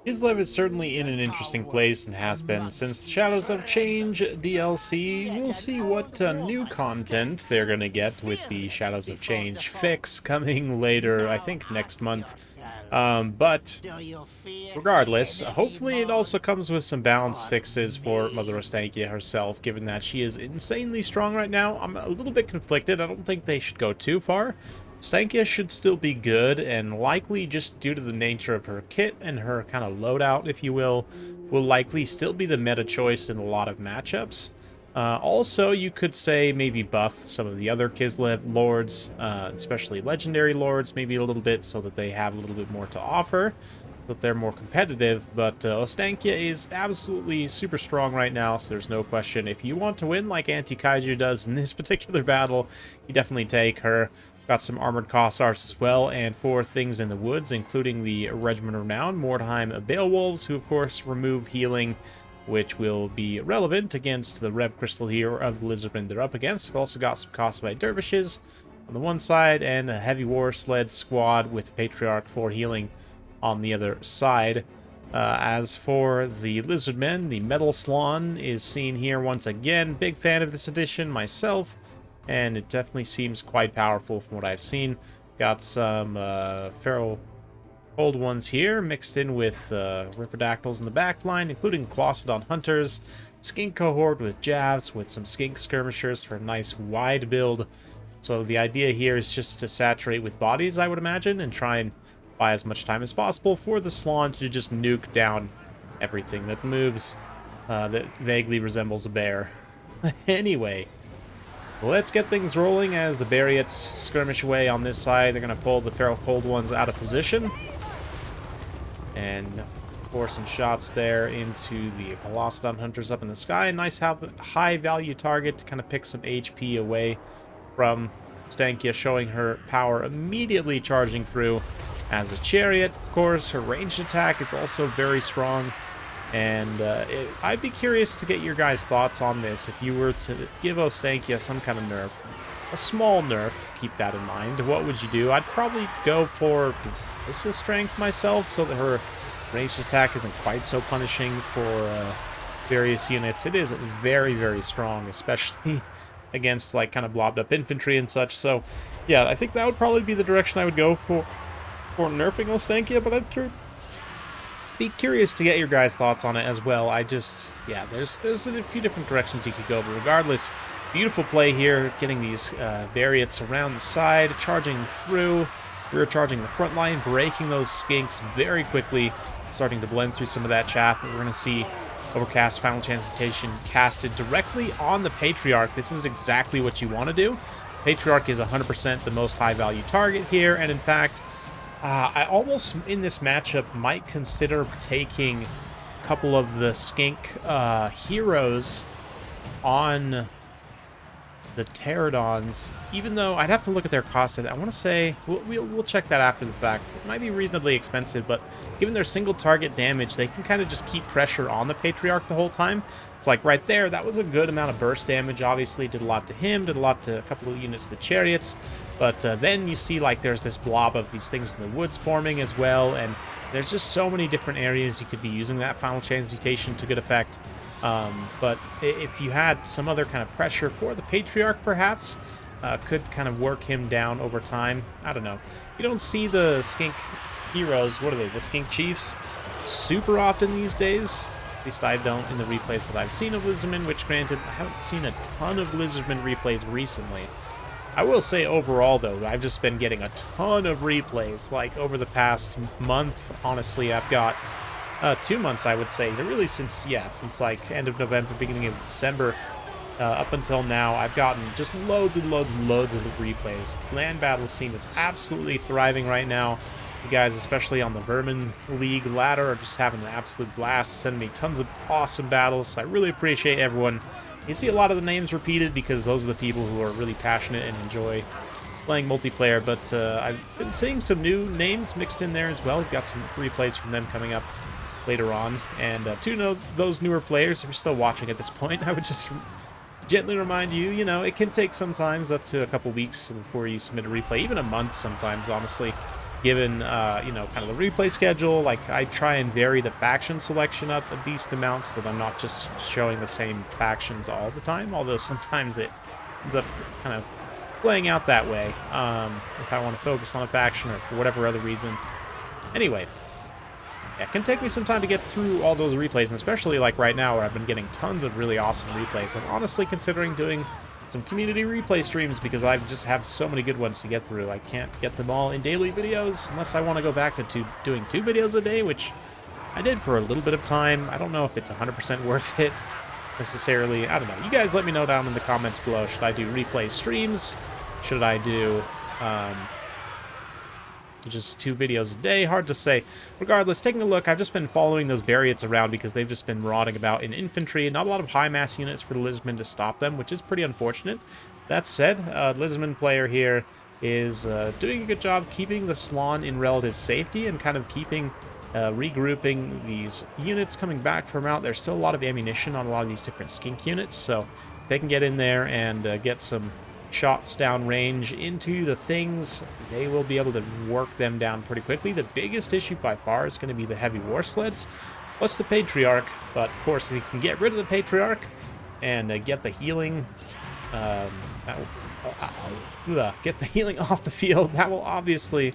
Kislev is certainly in an interesting place and has been since the Shadows of Change DLC. We'll see what new content they're going to get with the Shadows of Change fix coming later, I think next month. But regardless, hopefully it also comes with some balance fixes for Mother Ostankya herself, given that she is insanely strong right now. I'm a little bit conflicted. I don't think they should go too far. Ostankya should still be good, and likely just due to the nature of her kit and her kind of loadout, if you will likely still be the meta choice in a lot of matchups. Also, you could say maybe buff some of the other Kislev lords, especially legendary lords, maybe a little bit so that they have a little bit more to offer, that they're more competitive. But Ostankya is absolutely super strong right now, so there's no question. If you want to win like Anti-Kaiju does in this particular battle, you definitely take her. Got some armored Cossars as well, and 4 things in the woods, including the Regiment of Renown, Mordheim Beowulfs, who of course remove healing, which will be relevant against the Rev Crystal here of the Lizardmen they're up against. We've also got some Cossite Dervishes on the one side, and a Heavy War Sled squad with Patriarch for healing on the other side. As for the Lizardmen, the Metal Slan is seen here once again. Big fan of this edition myself, and it definitely seems quite powerful from what I've seen. Got some feral old ones here, mixed in with Ripperdactyls in the back line, including Clossodon Hunters, Skink Cohort with Javs, with some Skink Skirmishers for a nice wide build. So the idea here is just to saturate with bodies, I would imagine, and try and buy as much time as possible for the Slan to just nuke down everything that moves that vaguely resembles a bear. Anyway, let's get things rolling as the Bariots skirmish away on this side. They're going to pull the Feral Cold Ones out of position and pour some shots there into the Colossodon Hunters up in the sky. Nice high-value target to kind of pick some HP away from Ostankya, showing her power immediately charging through as a chariot. Of course, her ranged attack is also very strong. And I'd be curious to get your guys' thoughts on this. If you were to give Ostankya some kind of nerf, a small nerf, keep that in mind, what would you do? I'd probably go for missile strength myself, so that her ranged attack isn't quite so punishing for various units. It is very, very strong, especially against like kind of blobbed up infantry and such. So yeah, I think that would probably be the direction I would go for nerfing Ostankya, but I'd be curious to get your guys' thoughts on it as well. Yeah, there's a few different directions you could go, but regardless, beautiful play here, getting these Bariots around the side, charging through, rear charging the front line, breaking those skinks very quickly, starting to blend through some of that chaff. We're going to see Overcast Final Transmutation casted directly on the Patriarch. This is exactly what you want to do. Patriarch is 100% the most high-value target here, and in fact, I almost, in this matchup, might consider taking a couple of the skink heroes on the Pterodons, even though I'd have to look at their cost. I want to say, we'll check that after the fact. It might be reasonably expensive, but given their single target damage, they can kind of just keep pressure on the Patriarch the whole time. It's like right there, that was a good amount of burst damage. Obviously, did a lot to him, did a lot to a couple of units of the Chariots. But then you see like there's this blob of these things in the woods forming as well, and there's just so many different areas you could be using that Final Transmutation to good effect. But if you had some other kind of pressure for the Patriarch, perhaps, could kind of work him down over time. I don't know. You don't see the skink heroes, what are they, the skink chiefs, super often these days. At least I don't in the replays that I've seen of Lizardmen, which granted, I haven't seen a ton of Lizardmen replays recently. I will say overall, though, I've just been getting a ton of replays. Like, over the past month, honestly, I've got 2 months, I would say. Is it really since like end of November, beginning of December, up until now, I've gotten just loads and loads and loads of replays. Land battle scene is absolutely thriving right now. You guys, especially on the Vermin League ladder, are just having an absolute blast, sending me tons of awesome battles. So I really appreciate everyone. You see a lot of the names repeated because those are the people who are really passionate and enjoy playing multiplayer, but I've been seeing some new names mixed in there as well. We've got some replays from them coming up later on, and to those newer players, if you're still watching at this point, I would just gently remind you, it can take sometimes up to a couple weeks before you submit a replay, even a month sometimes, honestly. given, you know, kind of the replay schedule. Like, I try and vary the faction selection up a decent amount so that I'm not just showing the same factions all the time, although sometimes it ends up kind of playing out that way, if I want to focus on a faction or for whatever other reason. Anyway, yeah, it can take me some time to get through all those replays, and especially like right now where I've been getting tons of really awesome replays. I'm honestly considering doing some community replay streams because I just have so many good ones to get through. I can't get them all in daily videos unless I want to go back to doing 2 videos a day, which I did for a little bit of time. I don't know if it's 100% worth it necessarily. I don't know. You guys let me know down in the comments below. Should I do replay streams? Should I do just 2 videos a day? Hard to say. Regardless, taking a look, I've just been following those Bariots around because they've just been marauding about in infantry. Not a lot of high mass units for the Lizardmen to stop them, which is pretty unfortunate. That said, Lizardmen player here is doing a good job keeping the Slaawn in relative safety and kind of keeping, regrouping these units coming back from out. There's still a lot of ammunition on a lot of these different skink units, so if they can get in there and get some shots down range into the things, they will be able to work them down pretty quickly. The biggest issue by far is going to be the heavy war sleds plus the Patriarch, but of course if you can get rid of the Patriarch and get the healing get the healing off the field, that will obviously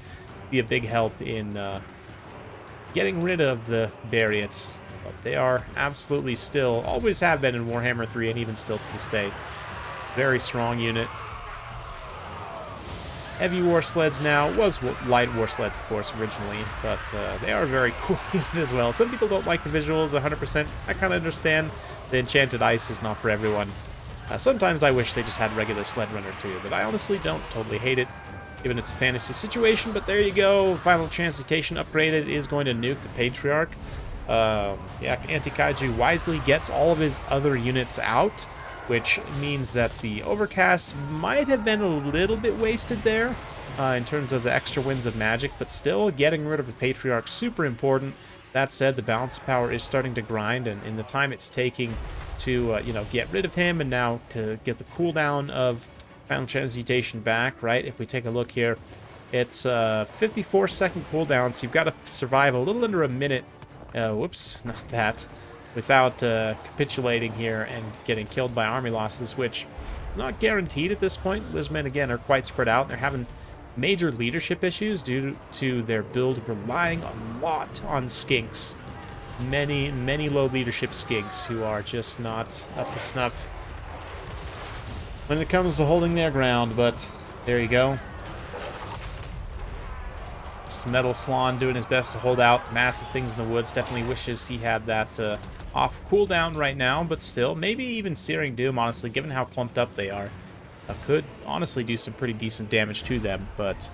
be a big help in getting rid of the Bariots. But they are absolutely still, always have been in Warhammer 3 and even still to this day, very strong unit. Heavy war sleds now, was light war sleds, of course, originally, but they are a very cool unit as well. Some people don't like the visuals 100%. I kind of understand. The Enchanted Ice is not for everyone. Sometimes I wish they just had regular Sled Runner too, but I honestly don't totally hate it, given it's a fantasy situation. But there you go. Final Transmutation upgraded is going to nuke the Patriarch. Yeah, Anti-Kaiju wisely gets all of his other units out, which means that the Overcast might have been a little bit wasted there in terms of the extra winds of magic, but still getting rid of the Patriarch super important. That said, the balance of power is starting to grind, and in the time it's taking to you know, get rid of him and now to get the cooldown of Final Transmutation back, right? If we take a look here, it's a 54-second cooldown, so you've got to survive a little under a minute. Whoops, not that. Without capitulating here and getting killed by army losses, which not guaranteed at this point. Lizardmen, again, are quite spread out. They're having major leadership issues due to their build relying a lot on skinks. Many, many low leadership skinks who are just not up to snuff when it comes to holding their ground, but there you go. This Metal Slaawn doing his best to hold out massive things in the woods. Definitely wishes he had that off cooldown right now, but still, maybe even Searing Doom, honestly, given how clumped up they are, could honestly do some pretty decent damage to them, but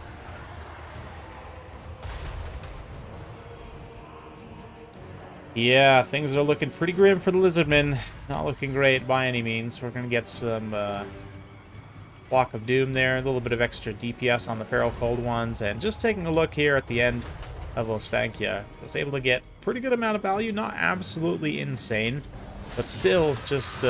yeah, things are looking pretty grim for the Lizardmen. Not looking great by any means. We're going to get some Block of Doom there, a little bit of extra DPS on the Feral Cold ones, and just taking a look here at the end of Ostankya, was able to get pretty good amount of value, not absolutely insane, but still just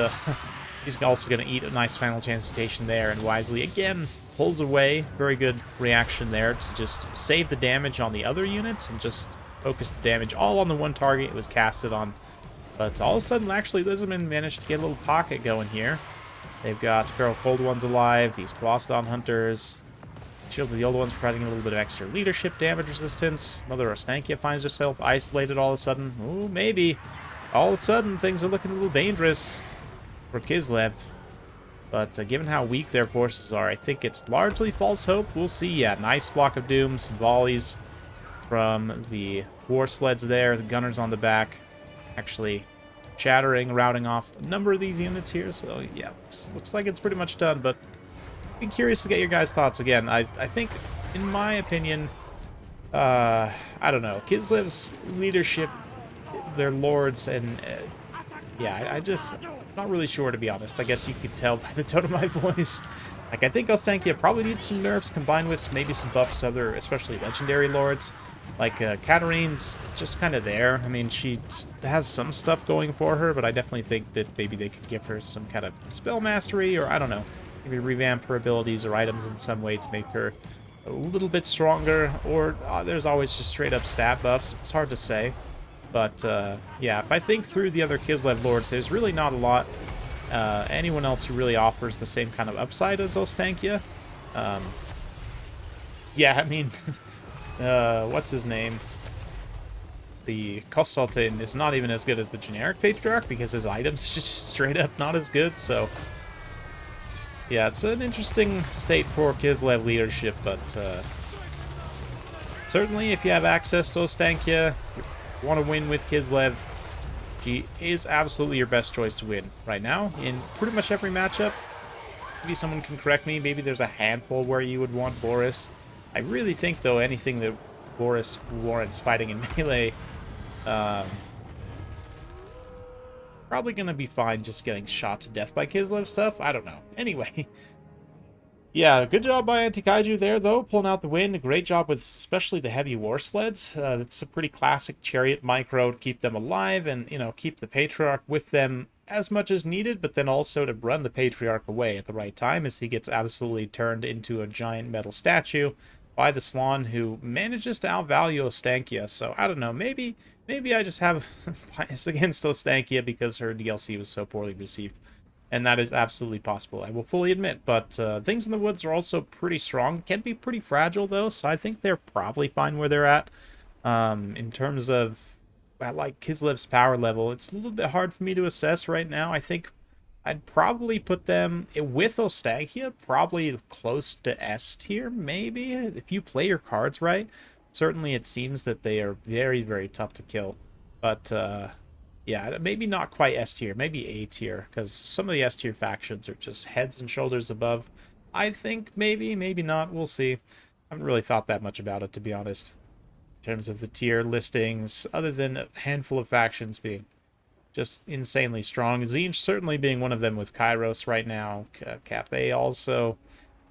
he's also going to eat a nice Final Transmutation there, and wisely again pulls away. Very good reaction there to just save the damage on the other units and just focus the damage all on the one target it was casted on. But all of a sudden, actually, Lizardmen managed to get a little pocket going here. They've got Feral Cold ones alive, these Colossadon Hunters. Shield of the Old Ones providing a little bit of extra leadership damage resistance. Mother Ostankya finds herself isolated all of a sudden. Ooh, maybe. All of a sudden, things are looking a little dangerous for Kislev. But given how weak their forces are, I think it's largely false hope. We'll see. Yeah, nice Flock of Doom, some volleys from the war sleds there. The gunners on the back actually shattering, routing off a number of these units here. So, yeah, looks like it's pretty much done, but be curious to get your guys' thoughts again. I think, in my opinion, I don't know, Kislev's leadership, their lords, and yeah, I'm not really sure, to be honest. I guess you could tell by the tone of my voice. Like, I think Ostankya probably needs some nerfs combined with maybe some buffs to other, especially legendary lords. Like, Katarine's just kind of there. I mean, she has some stuff going for her, but I definitely think that maybe they could give her some kind of spell mastery, or I don't know, maybe revamp her abilities or items in some way to make her a little bit stronger, or there's always just straight up stat buffs. It's hard to say. But, yeah, if I think through the other Kislev lords, there's really not a lot anyone else who really offers the same kind of upside as Ostankya. Yeah, I mean, what's his name? The Kosaltin is not even as good as the generic Patriarch because his items just straight up not as good, so... Yeah, it's an interesting state for Kislev leadership, but certainly if you have access to Ostankya, you want to win with Kislev, she is absolutely your best choice to win right now in pretty much every matchup. Maybe someone can correct me. Maybe there's a handful where you would want Boris. I really think, though, anything that Boris warrants fighting in melee, probably going to be fine just getting shot to death by Kislev stuff. I don't know. Anyway. Yeah, good job by Anti-Kaiju there, though, pulling out the win. Great job with especially the heavy war sleds. It's a pretty classic chariot micro to keep them alive and, you know, keep the Patriarch with them as much as needed, but then also to run the Patriarch away at the right time as he gets absolutely turned into a giant metal statue by the Slon, who manages to outvalue Ostankya. So, I don't know, maybe I just have bias against Ostankya because her DLC was so poorly received. And that is absolutely possible, I will fully admit. But things in the woods are also pretty strong. Can be pretty fragile, though, so I think they're probably fine where they're at. In terms of, like, Kislev's power level, it's a little bit hard for me to assess right now. I think I'd probably put them, with Ostankya, probably close to S tier, maybe, if you play your cards right. Certainly it seems that they are very, very tough to kill. But, yeah, maybe not quite S tier, maybe A tier, because some of the S tier factions are just heads and shoulders above. I think maybe not, we'll see. I haven't really thought that much about it, to be honest, in terms of the tier listings, other than a handful of factions being just insanely strong. Zinj certainly being one of them with Kairos right now. Cathay also.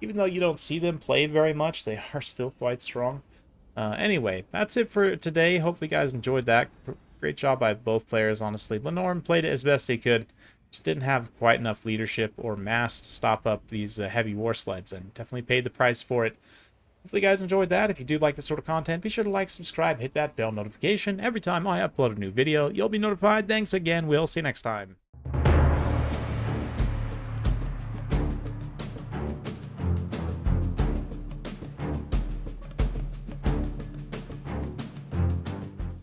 Even though you don't see them played very much, they are still quite strong. Anyway, that's it for today. Hopefully you guys enjoyed that. Great job by both players, honestly. Lenorm played it as best he could. Just didn't have quite enough leadership or mass to stop up these heavy war sleds, and definitely paid the price for it. Hopefully you guys enjoyed that. If you do like this sort of content, be sure to like, subscribe, hit that bell notification. Every time I upload a new video, you'll be notified. Thanks again. We'll see you next time.